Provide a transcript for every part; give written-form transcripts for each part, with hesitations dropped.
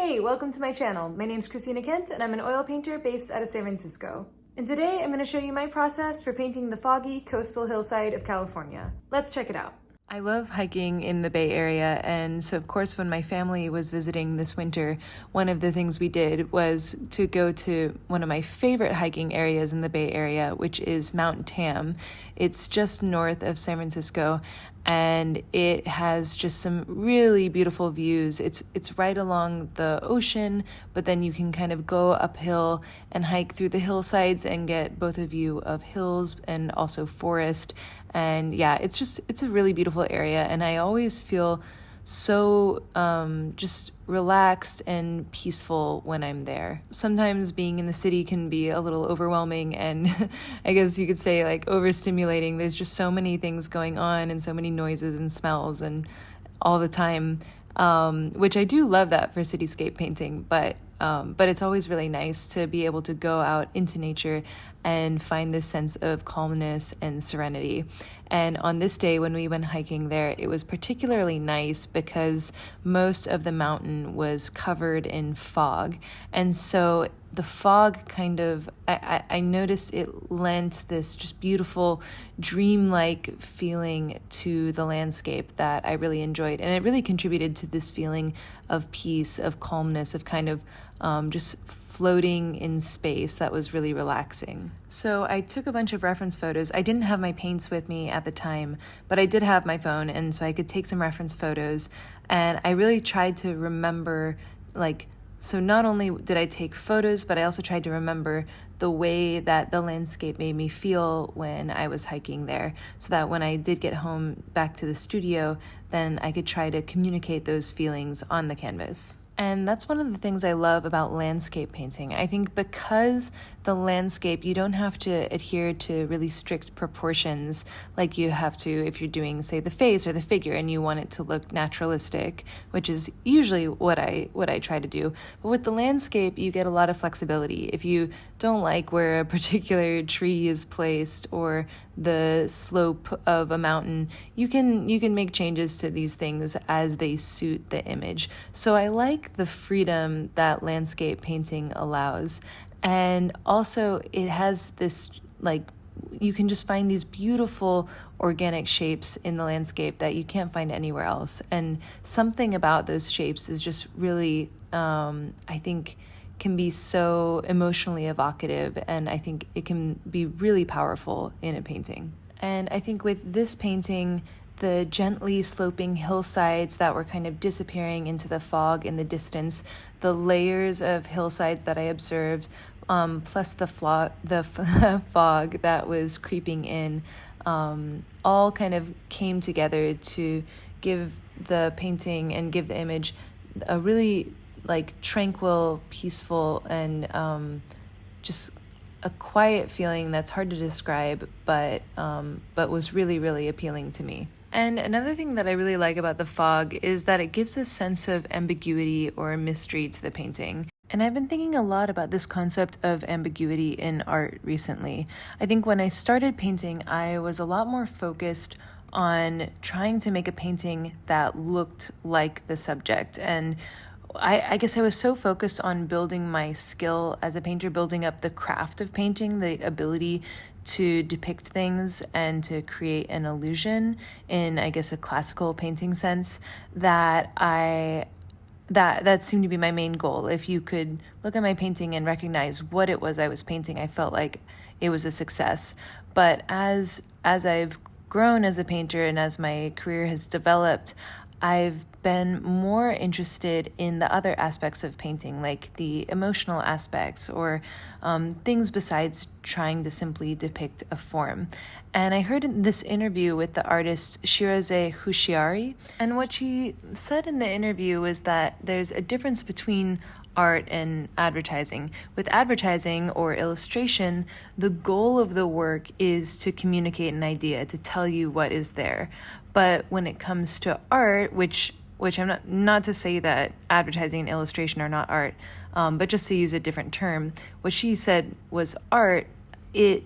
Hey, welcome to my channel. My name's Christina Kent and I'm an oil painter based out of San Francisco. And today I'm going to show you my process for painting the foggy coastal hillside of California. Let's check it out. I love hiking in the Bay Area, and so of course when my family was visiting this winter, one of the things we did was to go to one of my favorite hiking areas in the Bay Area, which is Mount Tam. It's just north of San Francisco, and it has just some really beautiful views. It's right along the ocean, but then you can kind of go uphill and hike through the hillsides and get both a view of hills and also forest. And yeah, it's a really beautiful area, and I always feel so just relaxed and peaceful when I'm there. Sometimes being in the city can be a little overwhelming and I guess you could say like overstimulating. There's just so many things going on and so many noises and smells and all the time, which I do love that for cityscape painting, but it's always really nice to be able to go out into nature and find this sense of calmness and serenity. And on this day when we went hiking there, it was particularly nice because most of the mountain was covered in fog. And so the fog kind of, I noticed it lent this just beautiful dreamlike feeling to the landscape that I really enjoyed. And it really contributed to this feeling of peace, of calmness, of kind of just floating in space that was really relaxing. So I took a bunch of reference photos. I didn't have my paints with me at the time, but I did have my phone, and so I could take some reference photos. And I really tried to remember, so not only did I take photos, but I also tried to remember the way that the landscape made me feel when I was hiking there, so that when I did get home back to the studio, then I could try to communicate those feelings on the canvas. And that's one of the things I love about landscape painting. I think because the landscape, you don't have to adhere to really strict proportions like you have to if you're doing, say, the face or the figure and you want it to look naturalistic, which is usually what I try to do. But with the landscape, you get a lot of flexibility. If you don't like where a particular tree is placed or the slope of a mountain, you can make changes to these things as they suit the image. So I like the freedom that landscape painting allows. And also it has this, you can just find these beautiful organic shapes in the landscape that you can't find anywhere else. And something about those shapes is just really, I think, can be so emotionally evocative, and I think it can be really powerful in a painting. And I think with this painting, the gently sloping hillsides that were kind of disappearing into the fog in the distance, the layers of hillsides that I observed, plus the fog that was creeping in, all kind of came together to give the painting and give the image a really tranquil, peaceful, and just a quiet feeling that's hard to describe, but was really, really appealing to me. And another thing that I really like about the fog is that it gives a sense of ambiguity or mystery to the painting. And I've been thinking a lot about this concept of ambiguity in art recently. I think when I started painting, I was a lot more focused on trying to make a painting that looked like the subject. And I guess I was so focused on building my skill as a painter, building up the craft of painting, the ability to depict things and to create an illusion in, I guess, a classical painting sense, that that seemed to be my main goal. If you could look at my painting and recognize what it was I was painting, I felt like it was a success. But as I've grown as a painter and as my career has developed, I've been more interested in the other aspects of painting, like the emotional aspects or things besides trying to simply depict a form. And I heard in this interview with the artist Shiraze Hushiari, and what she said in the interview was that there's a difference between art and advertising. With advertising or illustration, the goal of the work is to communicate an idea, to tell you what is there. But when it comes to art, which I'm not to say that advertising and illustration are not art, but just to use a different term, what she said was art, it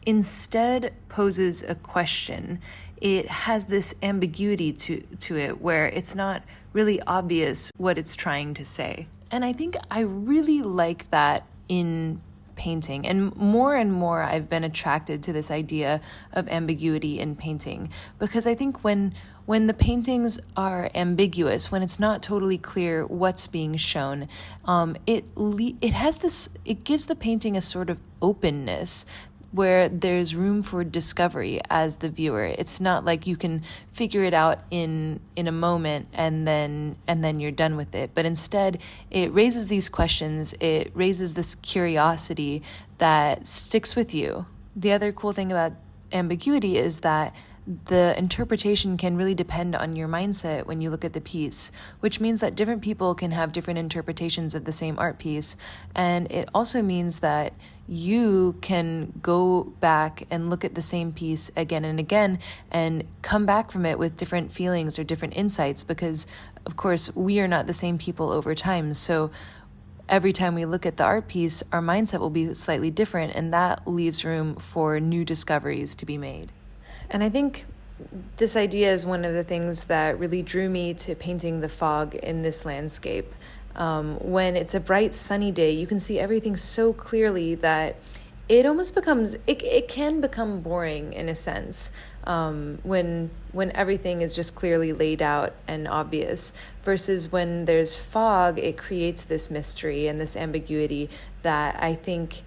instead poses a question. It has this ambiguity to it where it's not really obvious what it's trying to say. And I think I really like that in painting. And more I've been attracted to this idea of ambiguity in painting, because I think when the paintings are ambiguous, when it's not totally clear what's being shown, it gives the painting a sort of openness where there's room for discovery as the viewer. It's not like you can figure it out in a moment and then you're done with it. But instead, it raises these questions. It raises this curiosity that sticks with you. The other cool thing about ambiguity is that the interpretation can really depend on your mindset when you look at the piece, which means that different people can have different interpretations of the same art piece. And it also means that you can go back and look at the same piece again and again and come back from it with different feelings or different insights, because, of course, we are not the same people over time. So every time we look at the art piece, our mindset will be slightly different, and that leaves room for new discoveries to be made. And I think this idea is one of the things that really drew me to painting the fog in this landscape. When it's a bright sunny day, you can see everything so clearly that it almost becomes, it can become boring in a sense, when everything is just clearly laid out and obvious, versus when there's fog, it creates this mystery and this ambiguity that I think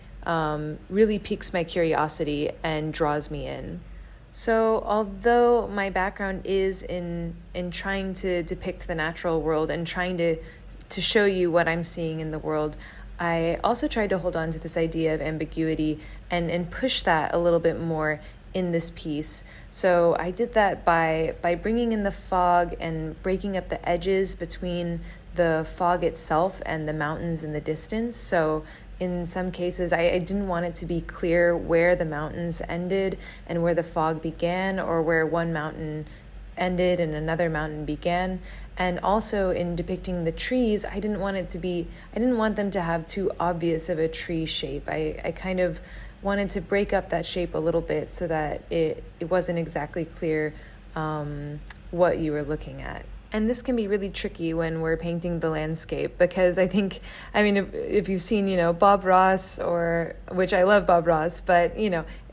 really piques my curiosity and draws me in. So although my background is in trying to depict the natural world and trying to show you what I'm seeing in the world, I also tried to hold on to this idea of ambiguity and push that a little bit more in this piece. So I did that by bringing in the fog and breaking up the edges between the fog itself and the mountains in the distance. So in some cases, I didn't want it to be clear where the mountains ended and where the fog began, or where one mountain ended and another mountain began. And also in depicting the trees, I didn't want them to have too obvious of a tree shape. I kind of wanted to break up that shape a little bit so that it wasn't exactly clear what you were looking at. And this can be really tricky when we're painting the landscape, because if you've seen, Bob Ross, which I love Bob Ross, but,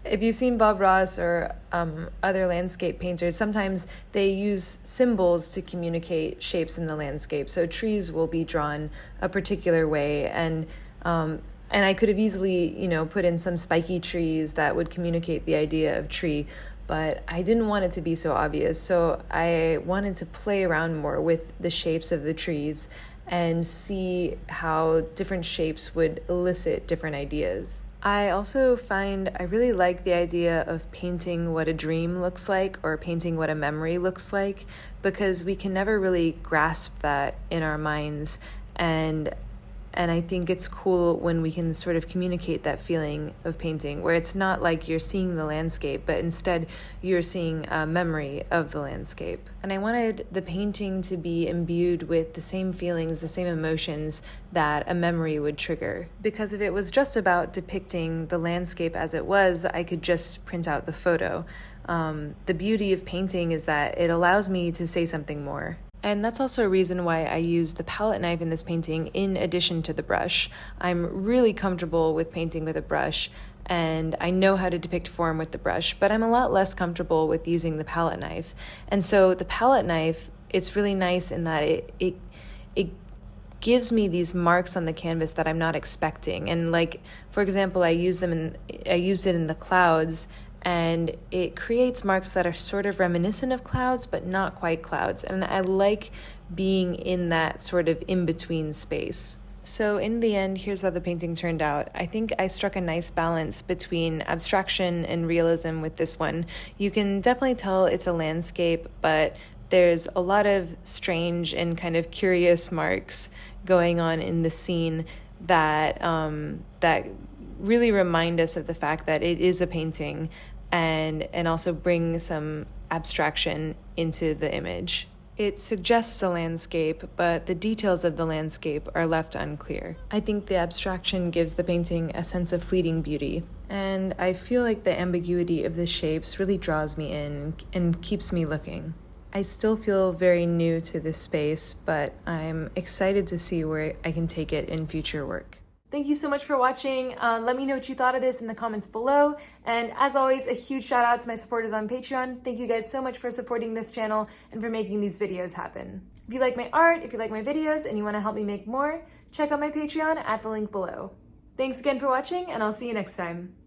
if you've seen Bob Ross or other landscape painters, sometimes they use symbols to communicate shapes in the landscape. So trees will be drawn a particular way, and I could have easily, put in some spiky trees that would communicate the idea of tree, but I didn't want it to be so obvious. So I wanted to play around more with the shapes of the trees and see how different shapes would elicit different ideas. I also find I really like the idea of painting what a dream looks like, or painting what a memory looks like, because we can never really grasp that in our minds. And I think it's cool when we can sort of communicate that feeling of painting, where it's not like you're seeing the landscape, but instead you're seeing a memory of the landscape. And I wanted the painting to be imbued with the same feelings, the same emotions that a memory would trigger. Because if it was just about depicting the landscape as it was, I could just print out the photo. The beauty of painting is that it allows me to say something more. And that's also a reason why I use the palette knife in this painting in addition to the brush. I'm really comfortable with painting with a brush, and I know how to depict form with the brush, but I'm a lot less comfortable with using the palette knife. And so the palette knife, it's really nice in that it gives me these marks on the canvas that I'm not expecting. And like, for example, I used it in the clouds, and it creates marks that are sort of reminiscent of clouds, but not quite clouds. And I like being in that sort of in-between space. So in the end, here's how the painting turned out. I think I struck a nice balance between abstraction and realism with this one. You can definitely tell it's a landscape, but there's a lot of strange and kind of curious marks going on in the scene that really remind us of the fact that it is a painting, and also bring some abstraction into the image. It suggests a landscape, but the details of the landscape are left unclear. I think the abstraction gives the painting a sense of fleeting beauty, and I feel like the ambiguity of the shapes really draws me in and keeps me looking. I still feel very new to this space, but I'm excited to see where I can take it in future work. Thank you so much for watching. Let me know what you thought of this in the comments below. And as always, a huge shout out to my supporters on Patreon. Thank you guys so much for supporting this channel and for making these videos happen. If you like my art, if you like my videos, and you want to help me make more, check out my Patreon at the link below. Thanks again for watching, and I'll see you next time.